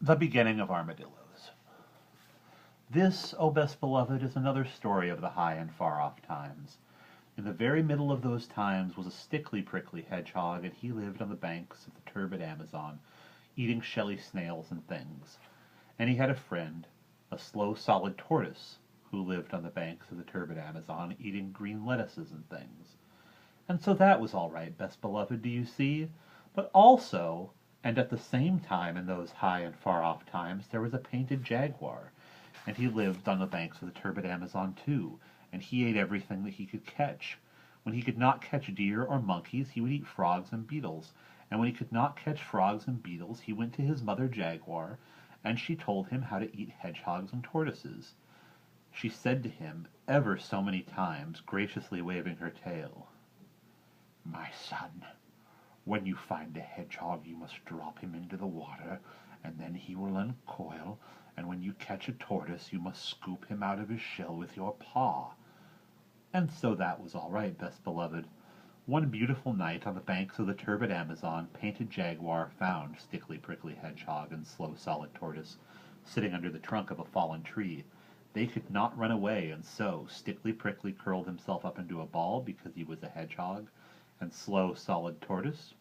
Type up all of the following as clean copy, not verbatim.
The Beginning of Armadillos. This, O best beloved, is another story of the high and far-off times. In the very middle of those times was a stickly prickly hedgehog, and he lived on the banks of the turbid Amazon, eating shelly snails and things. And he had a friend, a slow solid tortoise, who lived on the banks of the turbid Amazon, eating green lettuces and things. And so that was all right, best beloved, do you see? But also, and at the same time in those high and far-off times, there was a painted jaguar, and he lived on the banks of the turbid Amazon too, and he ate everything that he could catch. When he could not catch deer or monkeys, he would eat frogs and beetles, and when he could not catch frogs and beetles, he went to his mother jaguar, and she told him how to eat hedgehogs and tortoises. She said to him ever so many times, graciously waving her tail, "My son, when you find a hedgehog, you must drop him into the water, and then he will uncoil, and when you catch a tortoise, you must scoop him out of his shell with your paw." And so that was all right, best beloved. One beautiful night on the banks of the turbid Amazon, Painted Jaguar found Stickly Prickly Hedgehog and Slow Solid Tortoise sitting under the trunk of a fallen tree. They could not run away, and so Stickly Prickly curled himself up into a ball because he was a hedgehog, and Slow Solid Tortoise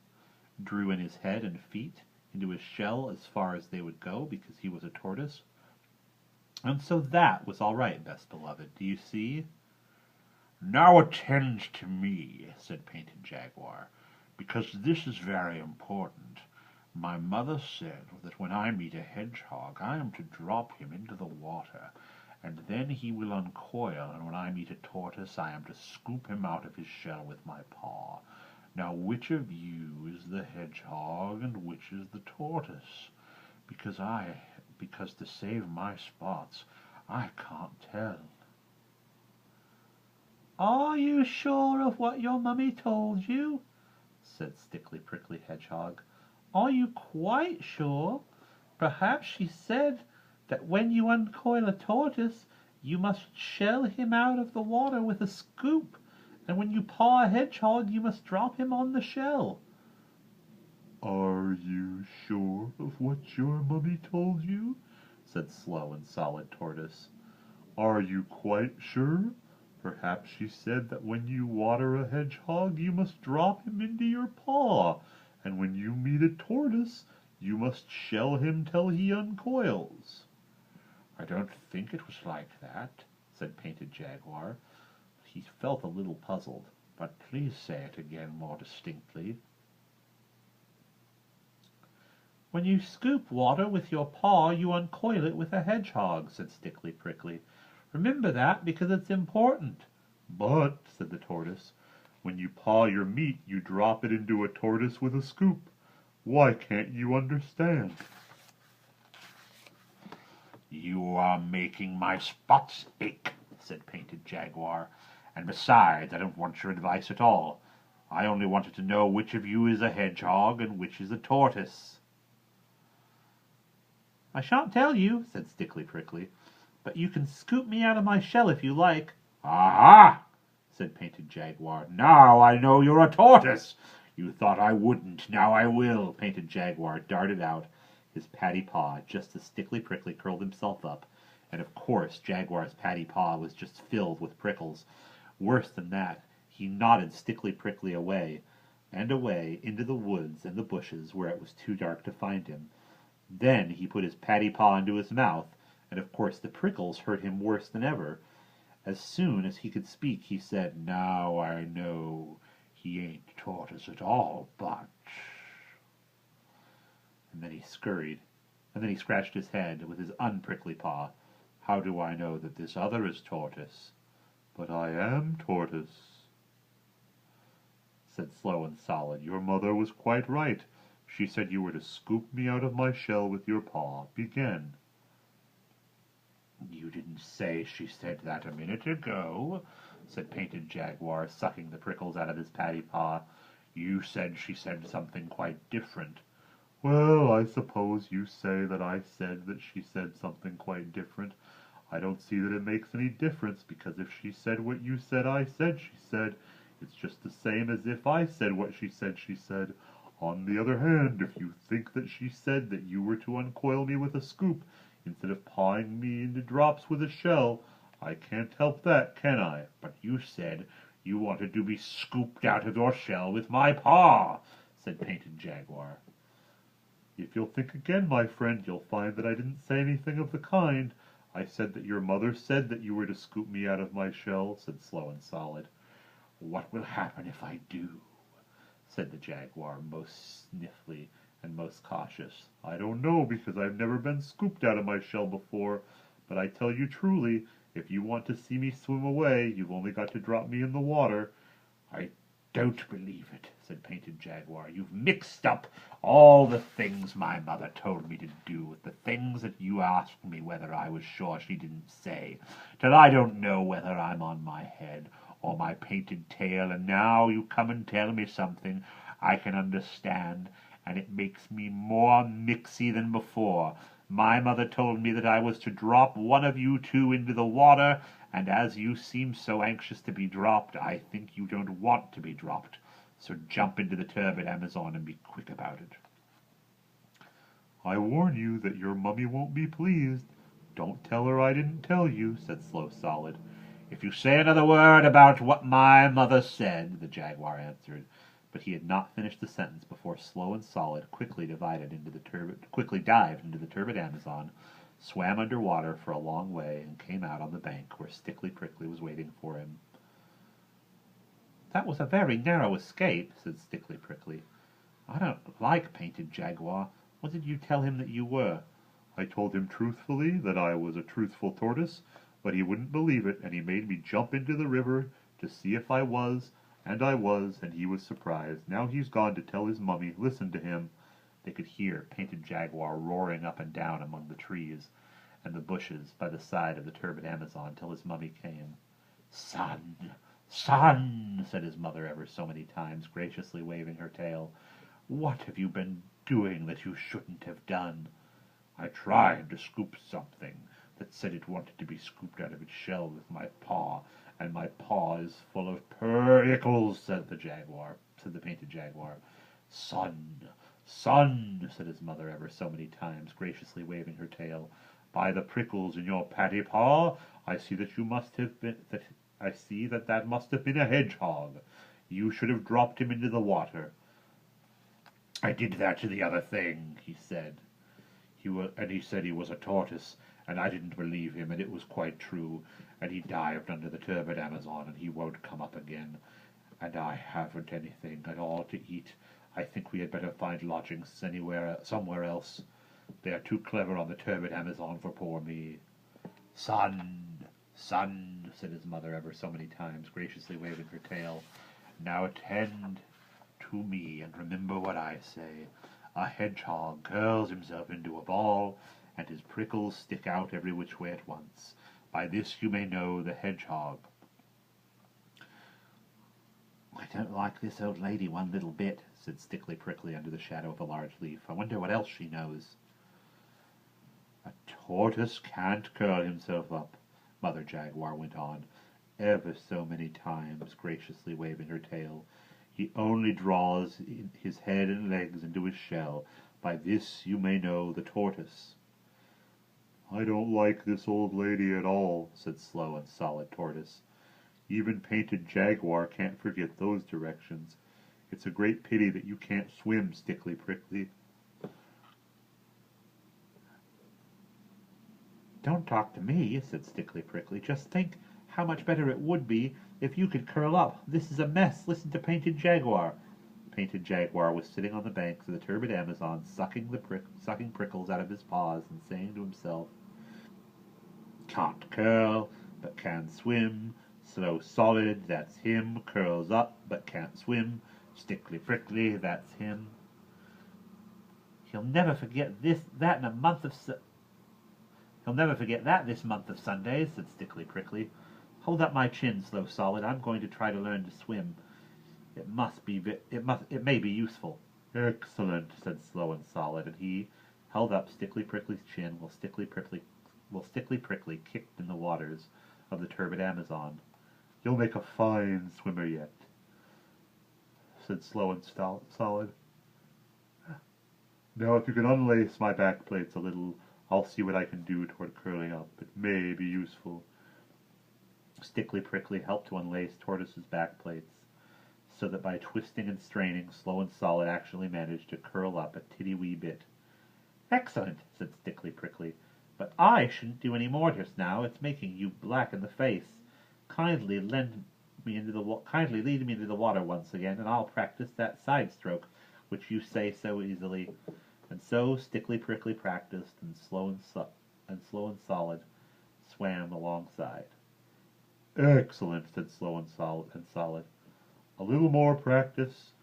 drew in his head and feet into his shell as far as they would go because he was a tortoise. And so that was all right, best beloved, do you see? "Now attend to me," said Painted Jaguar, "because this is very important. My mother said that when I meet a hedgehog, I am to drop him into the water, and then he will uncoil, and when I meet a tortoise, I am to scoop him out of his shell with my paw. Now which of you is the hedgehog, and which is the tortoise? Because to save my spots, I can't tell." "Are you sure of what your mummy told you?" said Stickly Prickly Hedgehog. "Are you quite sure? Perhaps she said that when you uncoil a tortoise, you must shell him out of the water with a scoop, and when you paw a hedgehog, you must drop him on the shell." "Are you sure of what your mummy told you?" said Slow and Solid Tortoise. "Are you quite sure? Perhaps she said that when you water a hedgehog, you must drop him into your paw, and when you meet a tortoise, you must shell him till he uncoils." "I don't think it was like that," said Painted Jaguar. He felt a little puzzled. "But please say it again more distinctly." "When you scoop water with your paw, you uncoil it with a hedgehog," said Stickly Prickly. "Remember that, because it's important." "But," said the tortoise, "when you paw your meat, you drop it into a tortoise with a scoop. Why can't you understand?" "You are making my spots ache," said Painted Jaguar, "and besides, I don't want your advice at all. I only wanted to know which of you is a hedgehog and which is a tortoise." "I shan't tell you," said Stickly Prickly, "but you can scoop me out of my shell if you like." "Aha!" said Painted Jaguar. "Now I know you're a tortoise. You thought I wouldn't. Now I will." Painted Jaguar darted out his paddy paw just as Stickly Prickly curled himself up, and of course Jaguar's paddy paw was just filled with prickles. Worse than that, he nodded Stickly Prickly away, and away into the woods and the bushes where it was too dark to find him. Then he put his paddy paw into his mouth, and of course the prickles hurt him worse than ever. As soon as he could speak, he said, "Now I know he ain't tortoise at all, but—" And then he scurried, and then he scratched his head with his unprickly paw. "How do I know that this other is tortoise?" "But I am tortoise," said Slow and Solid. "Your mother was quite right. She said you were to scoop me out of my shell with your paw. Begin." "You didn't say she said that a minute ago," said Painted Jaguar, sucking the prickles out of his paddy paw. "You said she said something quite different." "Well, I suppose you say that I said that she said something quite different. I don't see that it makes any difference, because if she said what you said I said she said, it's just the same as if I said what she said she said. On the other hand, if you think that she said that you were to uncoil me with a scoop instead of pawing me into drops with a shell, I can't help that, can I? But you said you wanted to be scooped out of your shell with my paw, said Painted Jaguar. If you'll think again, my friend, you'll find that I didn't say anything of the kind. I said that your mother said that you were to scoop me out of my shell, said Slow and Solid. What will happen if I do? Said the Jaguar, most sniffly and most cautious. I don't know, because I've never been scooped out of my shell before, but I tell you truly, if you want to see me swim away, you've only got to drop me in the water. I don't believe it, said Painted Jaguar. You've mixed up all the things my mother told me to do with the things that you asked me whether I was sure she didn't say, till I don't know whether I'm on my head or my painted tail, and now you come and tell me something I can understand, and it makes me more mixy than before. My mother told me that I was to drop one of you two into the water, and as you seem so anxious to be dropped, I think you don't want to be dropped. So jump into the turbid Amazon and be quick about it. I warn you that your mummy won't be pleased. Don't tell her I didn't tell you, said Slow Solid. If you say another word about what my mother said, the Jaguar answered. But he had not finished the sentence before Slow and Solid quickly dived into the turbid Amazon, swam under water for a long way, and came out on the bank where Stickly Prickly was waiting for him. That was a very narrow escape, said Stickly Prickly. I don't like Painted Jaguar. What did you tell him that you were? I told him truthfully that I was a truthful tortoise, but he wouldn't believe it, and he made me jump into the river to see if I was, and I was, and he was surprised. Now he's gone to tell his mummy. Listen to him. They could hear Painted Jaguar roaring up and down among the trees and the bushes by the side of the turbid Amazon till his mummy came. Son, son, said his mother ever so many times, graciously waving her tail. What have you been doing that you shouldn't have done? I tried to scoop something that said it wanted to be scooped out of its shell with my paw, and my paw is full of prickles, said the Painted Jaguar. Son, son, said his mother ever so many times, graciously waving her tail. By the prickles in your patty paw, I see that that must have been a hedgehog. You should have dropped him into the water. I did that to the other thing, he said. He said he was a tortoise, and I didn't believe him, and it was quite true, and he dived under the turbid Amazon, and he won't come up again, and I haven't anything at all to eat. I think we had better find lodgings somewhere else. They are too clever on the turbid Amazon for poor me. Son, son, said his mother ever so many times, graciously waving her tail. Now attend to me, and remember what I say. A hedgehog curls himself into a ball, and his prickles stick out every which way at once. By this you may know the hedgehog. I don't like this old lady one little bit, said Stickly Prickly under the shadow of a large leaf. I wonder what else she knows. A tortoise can't curl himself up, Mother Jaguar went on, ever so many times, graciously waving her tail. He only draws his head and legs into his shell. By this you may know the tortoise. I don't like this old lady at all, said Slow and Solid Tortoise. Even Painted Jaguar can't forget those directions. It's a great pity that you can't swim, Stickly Prickly. Don't talk to me, said Stickly Prickly. Just think how much better it would be if you could curl up. This is a mess. Listen to Painted Jaguar. Painted Jaguar was sitting on the banks of the turbid Amazon, sucking prickles out of his paws and saying to himself, Can't curl, but can swim. Slow Solid, that's him. Curls up, but can't swim. Stickly Prickly, that's him. He'll never forget that this month of Sundays, said Stickly Prickly. Hold up my chin, Slow Solid. I'm going to try to learn to swim. It may be useful. Excellent, said Slow and Solid, and he held up Stickly Prickly's chin while Stickly Prickly kicked in the waters of the turbid Amazon. You'll make a fine swimmer yet, said Slow and Solid. Now if you can unlace my back plates a little, I'll see what I can do toward curling up. It may be useful. Stickly Prickly helped to unlace Tortoise's back plates, so that by twisting and straining, Slow and Solid actually managed to curl up a titty-wee bit. "Excellent," said Stickly Prickly, "but I shouldn't do any more just now. It's making you black in the face. Kindly lead me into the water once again, and I'll practice that side stroke which you say so easily." And so Stickly Prickly practiced, and Slow and Solid swam alongside. Excellent, said Slow and Solid. A little more practice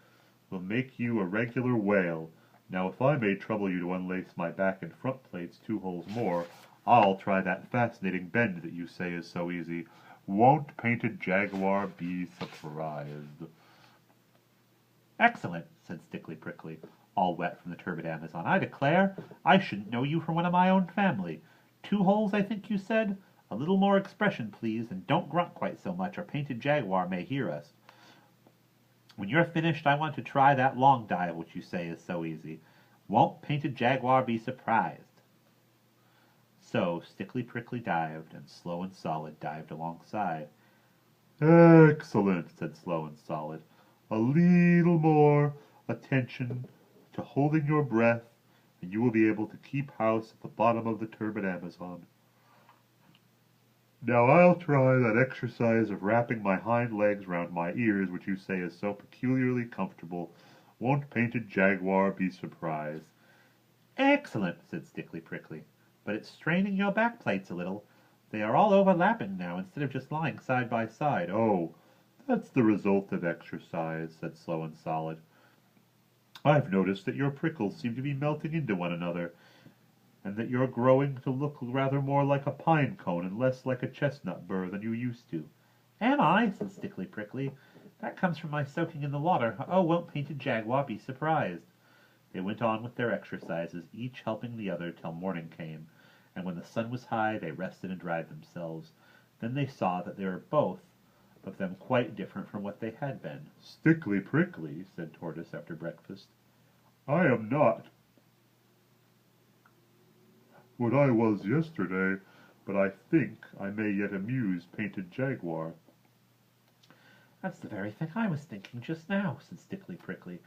will make you a regular whale. Now if I may trouble you to unlace my back and front plates 2 holes more, I'll try that fascinating bend that you say is so easy. Won't Painted Jaguar be surprised? "Excellent," said Stickly Prickly, all wet from the turbid Amazon. "I declare I shouldn't know you from one of my own family. 2 holes, I think you said? A little more expression, please, and don't grunt quite so much, or Painted Jaguar may hear us. When you're finished, I want to try that long dive which you say is so easy. Won't Painted Jaguar be surprised?" So Stickly Prickly dived, and Slow and Solid dived alongside. Excellent, said Slow and Solid. A little more attention to holding your breath, and you will be able to keep house at the bottom of the turbid Amazon. Now I'll try that exercise of wrapping my hind legs round my ears, which you say is so peculiarly comfortable. Won't Painted Jaguar be surprised? "Excellent," said Stickly Prickly, "but it's straining your back plates a little. They are all overlapping now, instead of just lying side by side." Oh, that's the result of exercise, said Slow and Solid. I've noticed that your prickles seem to be melting into one another, and that you're growing to look rather more like a pine cone and less like a chestnut burr than you used to. "Am I?" said Stickly Prickly. "That comes from my soaking in the water. Oh, won't Painted Jaguar be surprised?" They went on with their exercises, each helping the other till morning came, and when the sun was high they rested and dried themselves. Then they saw that they were both of them quite different from what they had been. "Stickly Prickly," said Tortoise after breakfast, "I am not what I was yesterday, but I think I may yet amuse Painted Jaguar." "That's the very thing I was thinking just now," said Stickly Prickly.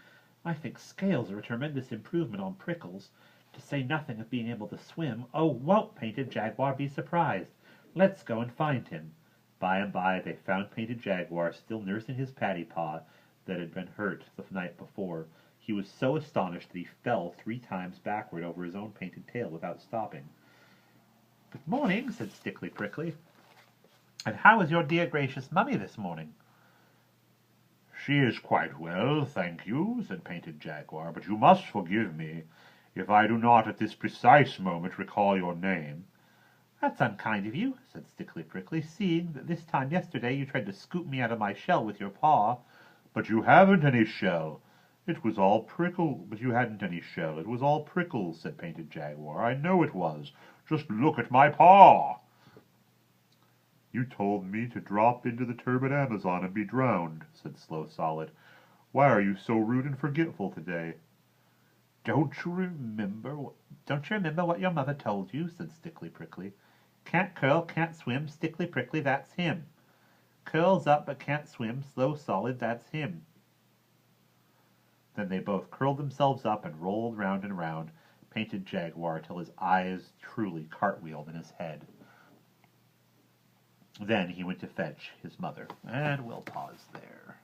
"I think scales are a tremendous improvement on prickles, to say nothing of being able to swim. Oh, won't Painted Jaguar be surprised? Let's go and find him." By and by they found Painted Jaguar still nursing his paddy paw that had been hurt the night before. He was so astonished that he fell 3 times backward over his own painted tail without stopping. "Good morning," said Stickly Prickly. "And how is your dear gracious mummy this morning?" "She is quite well, thank you," said Painted Jaguar, "but you must forgive me if I do not at this precise moment recall your name." "That's unkind of you," said Stickly Prickly, "seeing that this time yesterday you tried to scoop me out of my shell with your paw." "But you haven't any shell. It was all prickle. But you hadn't any shell. It was all prickles," said Painted Jaguar. "I know it was. Just look at my paw." "You told me to drop into the turbid Amazon and be drowned," said Slow Solid. "Why are you so rude and forgetful today?" Don't you remember what your mother told you?" said Stickly Prickly. "Can't curl, can't swim, Stickly Prickly, that's him. Curls up but can't swim, Slow Solid, that's him." Then they both curled themselves up and rolled round and round Painted Jaguar till his eyes truly cartwheeled in his head. Then he went to fetch his mother, and we'll pause there.